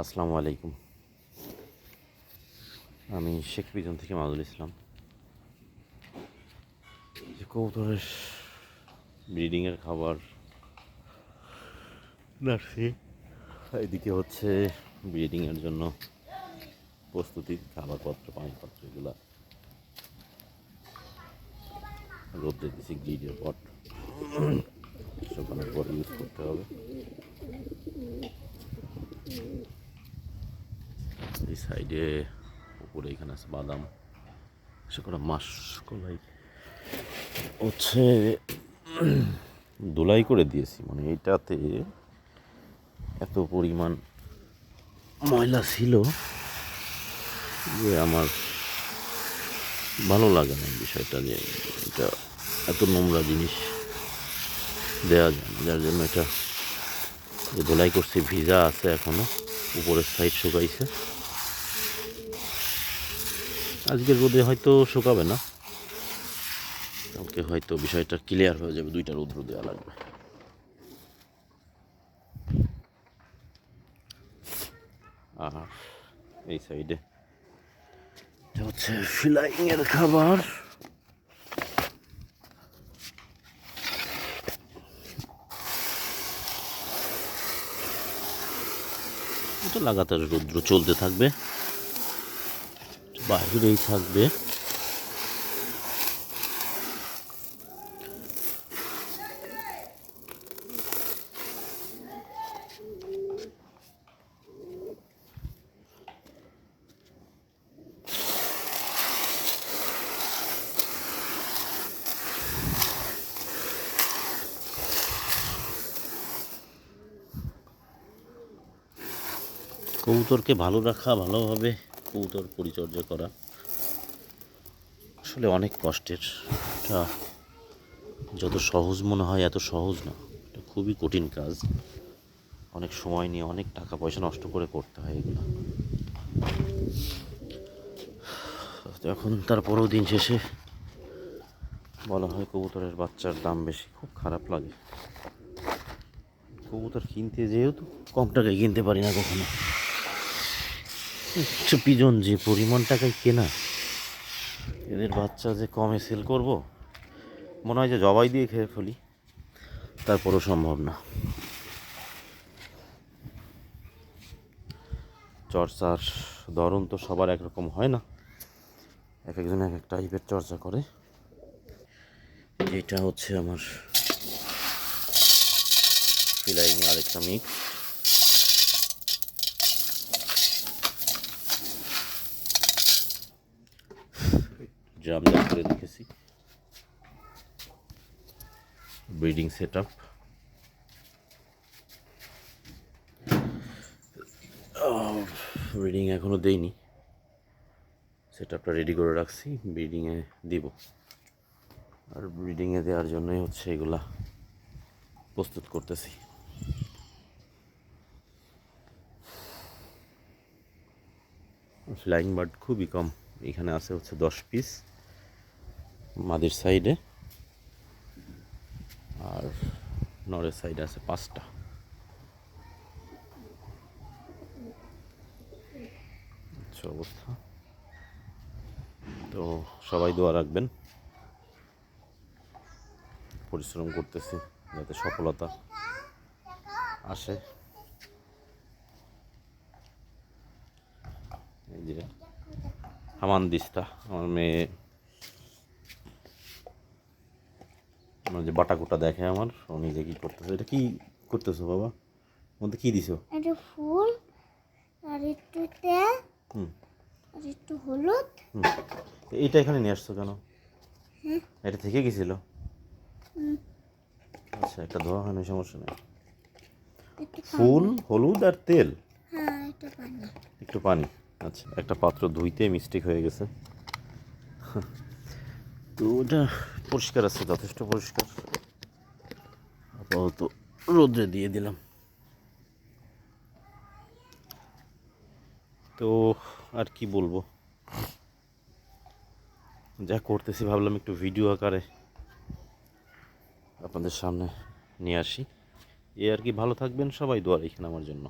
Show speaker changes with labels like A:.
A: আসসালামু আলাইকুম। আমি শেখ পিজন থেকে মাদুল ইসলাম। যে কবুতরের ব্রিডিংয়ের খাবার নার্সি, এদিকে হচ্ছে ব্রিডিংয়ের জন্য প্রস্তুতি, খাবারপত্র, পানিপত্র এগুলা রোদ্রে দিছি। গ্রিডের পট শুকানোর পর ইউজ করতে হবে। এই সাইডে উপরে এখানে আছে বাদাম, সেগুলো মাস কলাই হচ্ছে ধুলাই করে দিয়েছি। মানে এইটাতে এত পরিমাণ ময়লা ছিল যে আমার ভালো লাগে না বিষয়টা, যে এটা এত নোংরা জিনিস দেওয়া যায় না। যার জন্য এটা ধুলাই করছি, ভিজা আছে এখনো, উপরের সাইড শুকাইছে। আজকের রোদে হয়তো শুকাবে না, কালকে হয়তো বিষয়টা ক্লিয়ার হয়ে যাবে। 2টা রোদ্র দেওয়া লাগবে। আর এই সাইডে হচ্ছে ফ্লাইংয়ের খাবার। এটা লাগাতার রৌদ্র চলতে থাকবে, বাইরেই থাকবে। কবুতরকে ভালো রাখা, ভালোভাবে কবুতর পরিচর্যা করা আসলে অনেক কষ্টের। এটা যত সহজ মনে হয় এত সহজ না, এটা খুবই কঠিন কাজ। অনেক সময় নিয়ে অনেক টাকা পয়সা নষ্ট করে করতে হয় এগুলো। এখন তারপরেও দিন শেষে বলা হয় কবুতরের বাচ্চার দাম বেশি। খুব খারাপ লাগে। কবুতর কিনতে যেহেতু কম টাকায় কিনতে পারি না কখনো। পিজন যে পরিমাণ টাকায় কেনা, এদের বাচ্চা যে কমে সেল করব, মনে হয় যে জবাই দিয়ে খেয়ে ফেলি, তারপরও সম্ভব না। চর্চার ধরন তো সবার একরকম হয় না, এক একজন এক এক টাইপের চর্চা করে। এটা হচ্ছে আমার ফিলাইং আরেকটা মিক্স। ড্রাম করে রেখেছি। ব্রিডিং সেট আপ, ব্রিডিং এখনও দেইনি, সেট আপটা রেডি করে রাখছি, ব্রিডিংয়ে দিব। আর ব্রিডিংয়ে দেওয়ার জন্যই হচ্ছে এগুলা প্রস্তুত করতেছি। ফ্লাইং বার্ড খুবই কম, এখানে আছে হচ্ছে 10 পিস মাদির সাইডে, আর নরের সাইডে আছে 5টা। আচ্ছা অবস্থা। তো সবাই দোয়া রাখবেন। পরিশ্রম করতেছি যাতে সফলতা আসে। এই যে হামান দিস্তা, আমার মেয়ে, আমার যে বাটাকুটা দেখে আমার, ও নিজে কি করতেছে। এটা কি করতেছো বাবা? মধ্যে কি দিছো?
B: এটা ফুল আর একটু তেল, আর একটু হলুদ।
A: এইটা এখানে নিয়ে আসছো কেন? এটা থেকে গেছিল? আচ্ছা, একটা ধোয়া হয় না, সমস্যা নেই। ফুল, হলুদ আর তেল,
B: হ্যাঁ একটু পানি,
A: একটু পানি। আচ্ছা, একটা পাত্র ধুইতে মিস্টেক হয়ে গেছে। তো ওটা পরিষ্কার আছে, যথেষ্ট পরিষ্কার। আপাতত রোদ্রে দিয়ে দিলাম। তো আর কি বলবো, যা করতেছি ভাবলাম একটু ভিডিও আকারে আপনাদের সামনে নিয়ে আসি। এ আর কি। ভালো থাকবেন সবাই, দোয়া রাখেন আমার জন্য।